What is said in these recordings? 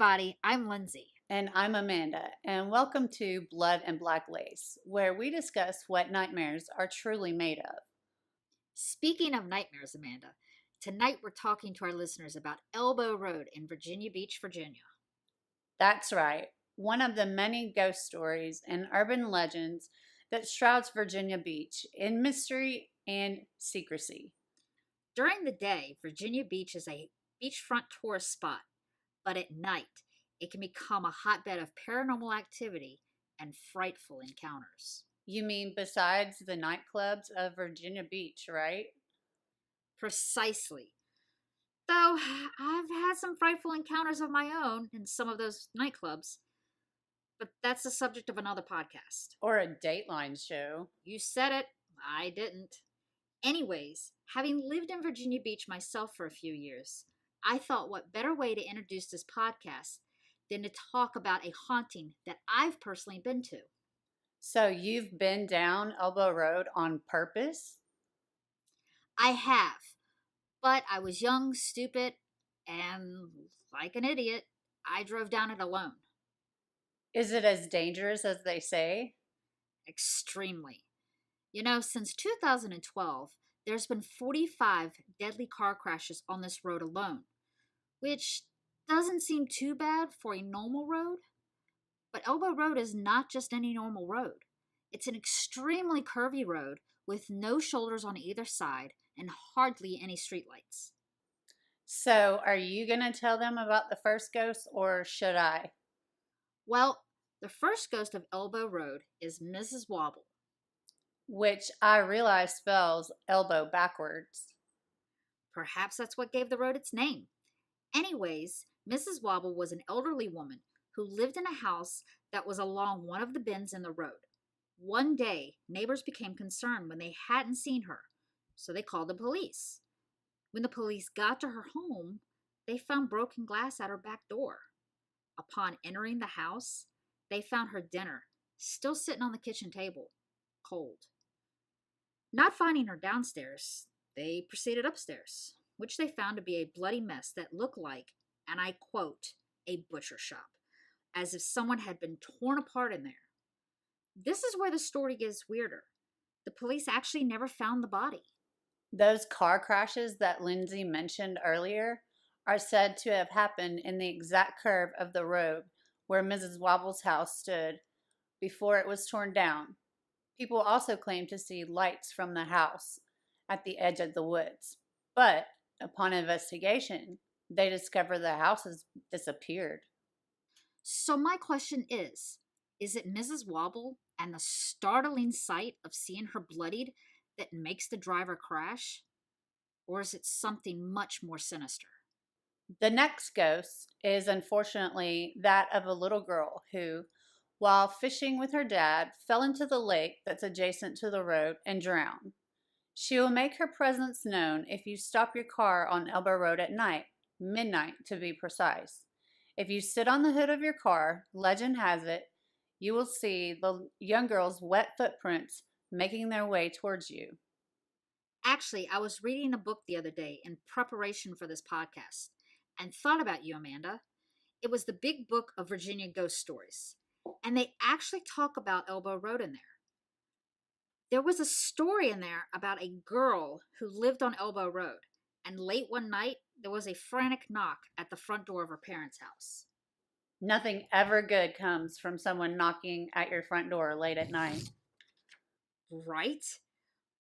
everybody. I'm Lindsay. And I'm Amanda, and welcome to Blood and Black Lace, where we discuss what nightmares are truly made of. Speaking of nightmares, Amanda, tonight we're talking to our listeners about Elbow Road in Virginia Beach, Virginia. That's right, one of the many ghost stories and urban legends that shrouds Virginia Beach in mystery and secrecy. During the day, Virginia Beach is a beachfront tourist spot, but at night, it can become a hotbed of paranormal activity and frightful encounters. You mean besides the nightclubs of Virginia Beach, right? Precisely. Though I've had some frightful encounters of my own in some of those nightclubs, but that's the subject of another podcast. Or a Dateline show. You said it, I didn't. Anyways, having lived in Virginia Beach myself for a few years, I thought what better way to introduce this podcast than to talk about a haunting that I've personally been to. So you've been down Elbow Road on purpose? I have, but I was young, stupid, and like an idiot, I drove down it alone. Is it as dangerous as they say? Extremely. You know, since 2012, there's been 45 deadly car crashes on this road alone, which doesn't seem too bad for a normal road. But Elbow Road is not just any normal road. It's an extremely curvy road with no shoulders on either side and hardly any streetlights. So, are you going to tell them about the first ghost, or should I? Well, the first ghost of Elbow Road is Mrs. Wobble. Which I realize spells elbow backwards. Perhaps that's what gave the road its name. Anyways, Mrs. Wobble was an elderly woman who lived in a house that was along one of the bends in the road. One day, neighbors became concerned when they hadn't seen her, so they called the police. When the police got to her home, they found broken glass at her back door. Upon entering the house, they found her dinner still sitting on the kitchen table, cold. Not finding her downstairs, they proceeded upstairs, which they found to be a bloody mess that looked like, and I quote, a butcher shop, as if someone had been torn apart in there. This is where the story gets weirder. The police actually never found the body. Those car crashes that Lindsay mentioned earlier are said to have happened in the exact curve of the road where Mrs. Wobble's house stood before it was torn down. People also claim to see lights from the house at the edge of the woods. But upon investigation, they discover the house has disappeared. So my question is it Mrs. Wobble and the startling sight of seeing her bloodied that makes the driver crash? Or is it something much more sinister? The next ghost is unfortunately that of a little girl who, while fishing with her dad, fell into the lake that's adjacent to the road and drowned. She will make her presence known if you stop your car on Elbow Road at night, midnight to be precise. If you sit on the hood of your car, legend has it, you will see the young girl's wet footprints making their way towards you. Actually, I was reading a book the other day in preparation for this podcast and thought about you, Amanda. It was the Big Book of Virginia Ghost Stories, and they actually talk about Elbow Road in there. There was a story in there about a girl who lived on Elbow Road, and late one night, there was a frantic knock at the front door of her parents' house. Nothing ever good comes from someone knocking at your front door late at night. Right?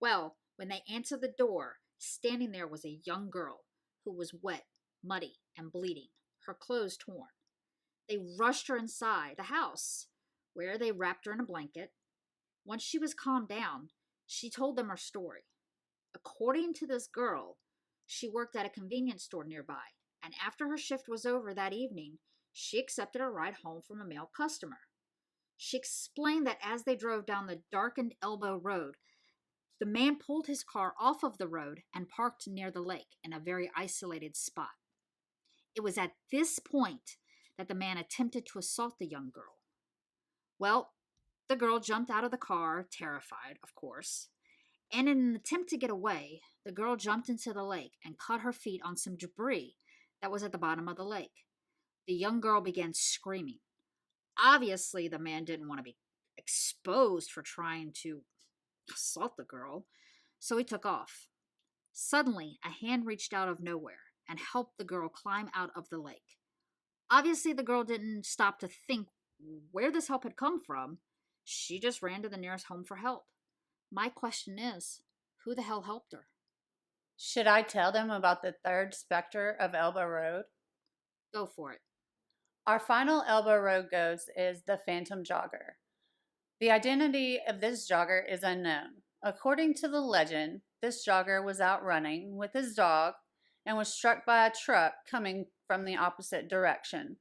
Well, when they answered the door, standing there was a young girl who was wet, muddy, and bleeding, her clothes torn. They rushed her inside the house, where they wrapped her in a blanket. Once she was calmed down, she told them her story. According to this girl, she worked at a convenience store nearby, and after her shift was over that evening, she accepted a ride home from a male customer. She explained that as they drove down the darkened Elbow Road, the man pulled his car off of the road and parked near the lake in a very isolated spot. It was at this point that the man attempted to assault the young girl. Well, the girl jumped out of the car, terrified, of course, and in an attempt to get away, the girl jumped into the lake and caught her feet on some debris that was at the bottom of the lake. The young girl began screaming. Obviously, the man didn't want to be exposed for trying to assault the girl, so he took off. Suddenly, a hand reached out of nowhere and helped the girl climb out of the lake. Obviously, the girl didn't stop to think where this help had come from. She just ran to the nearest home for help. My question is, who the hell helped her? Should I tell them about the third specter of Elbow Road? Go for it. Our final Elbow Road ghost is the Phantom Jogger. The identity of this jogger is unknown. According to the legend, this jogger was out running with his dog and was struck by a truck coming from the opposite direction.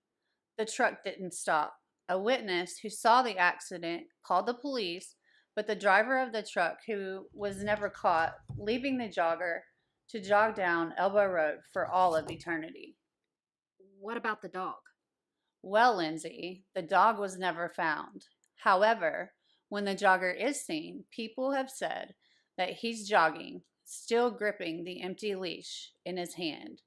The truck didn't stop. A witness who saw the accident called the police, but the driver of the truck, who was never caught, leaving the jogger to jog down Elbow Road for all of eternity. What about the dog? Well, Lindsay, the dog was never found. However, when the jogger is seen, people have said that he's jogging, still gripping the empty leash in his hand.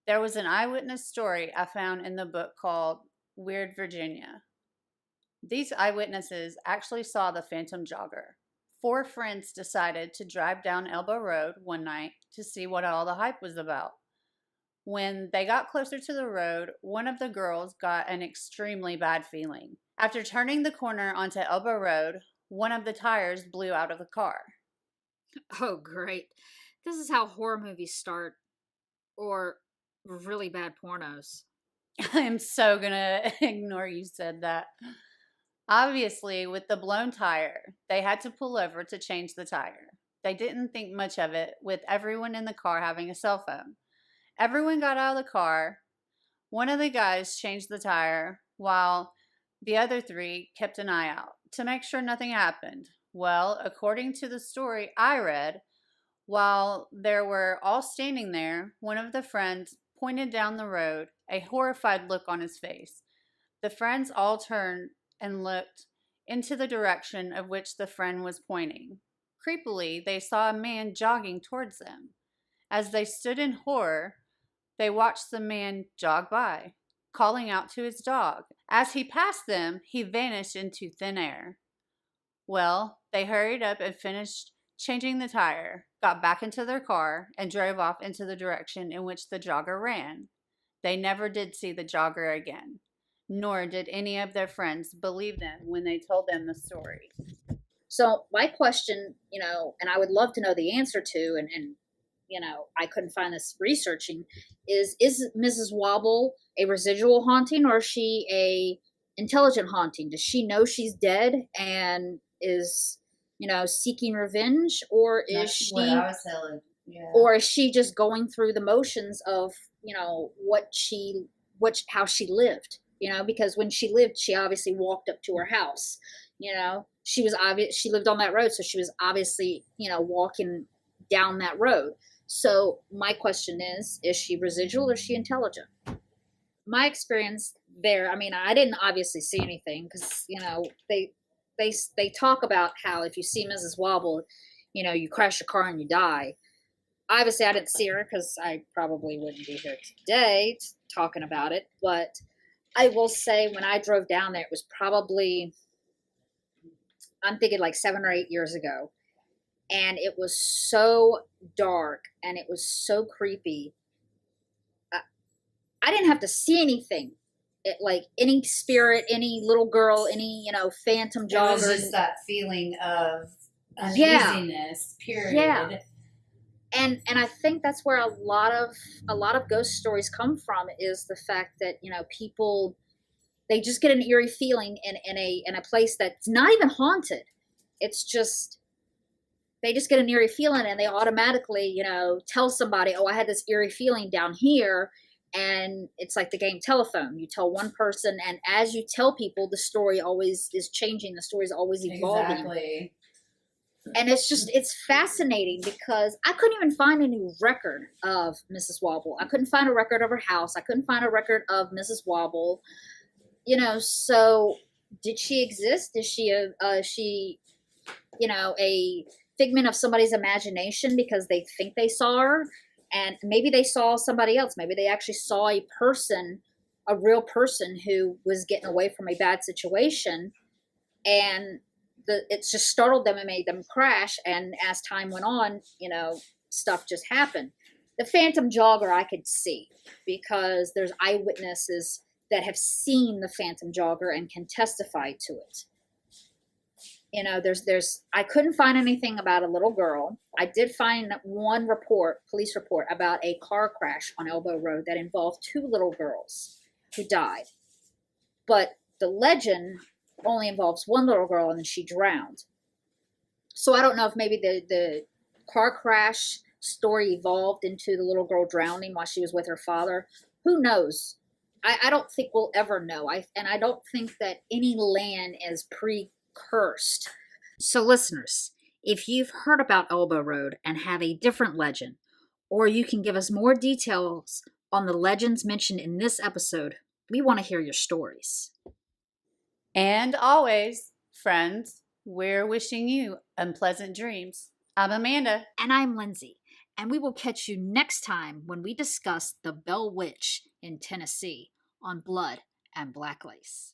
There was an eyewitness story I found in the book called Weird Virginia. These eyewitnesses actually saw the phantom jogger. 4 friends decided to drive down Elbow Road one night to see what all the hype was about. When they got closer to the road, one of the girls got an extremely bad feeling. After turning the corner onto Elbow Road, one of the tires blew out of the car. Oh, great. This is how horror movies start. Or really bad pornos. I'm so gonna ignore you said that. Obviously, with the blown tire, they had to pull over to change the tire. They didn't think much of it, with everyone in the car having a cell phone. Everyone got out of the car. One of the guys changed the tire, while the other 3 kept an eye out to make sure nothing happened. Well, according to the story I read, while they were all standing there, one of the friends pointed down the road, a horrified look on his face. The friends all turned and looked into the direction of which the friend was pointing. Creepily, they saw a man jogging towards them. As they stood in horror, they watched the man jog by, calling out to his dog. As he passed them, he vanished into thin air. Well, they hurried up and finished changing the tire, got back into their car, and drove off into the direction in which the jogger ran. They never did see the jogger again, nor did any of their friends believe them when they told them the story. So my question, and I would love to know the answer to, and I couldn't find this researching, is Mrs. Wobble a residual haunting, or is she a intelligent haunting? Does she know she's dead and is, seeking revenge, or is she what I was telling. Yeah. or is she just going through the motions of, how she lived? Because when she lived, she obviously walked up to her house. She lived on that road, so she was obviously, walking down that road. So my question is she residual or is she intelligent? My experience there, I didn't obviously see anything because, they talk about how if you see Mrs. Wobble, you crash your car and you die. Obviously, I didn't see her because I probably wouldn't be here today talking about it. But I will say when I drove down there, it was probably, I'm thinking like 7 or 8 years ago. And it was so dark and it was so creepy. I didn't have to see anything. Like any spirit, any little girl, any, phantom jogger. It was just that feeling of uneasiness, period. Yeah. And I think that's where a lot of ghost stories come from, is the fact that, people, they just get an eerie feeling in a place that's not even haunted. It's just, they just get an eerie feeling and they automatically, tell somebody, oh, I had this eerie feeling down here. And it's like the game telephone. You tell one person, and as you tell people, the story always is changing. The story is always evolving. Exactly. And it's fascinating because I couldn't even find any record of Mrs. Wobble. I couldn't find a record of her house. I couldn't find a record of Mrs. Wobble. So did she exist? Is she a figment of somebody's imagination because they think they saw her? And maybe they saw somebody else. Maybe they actually saw a person a real person who was getting away from a bad situation, and it just startled them and made them crash. And as time went on, stuff just happened. The phantom jogger I could see, because there's eyewitnesses that have seen the phantom jogger and can testify to it. There's I couldn't find anything about a little girl. I did find one police report about a car crash on Elbow Road that involved two little girls who died. But the legend only involves one little girl, and then she drowned. So I don't know if maybe the car crash story evolved into the little girl drowning while she was with her father. Who knows? I don't think we'll ever know. And I don't think that any land is pre-cursed. So listeners, if you've heard about Elbow Road and have a different legend, or you can give us more details on the legends mentioned in this episode, we want to hear your stories. And always, friends, we're wishing you unpleasant dreams. I'm Amanda. And I'm Lindsay. And we will catch you next time when we discuss the Bell Witch in Tennessee on Blood and Black Lace.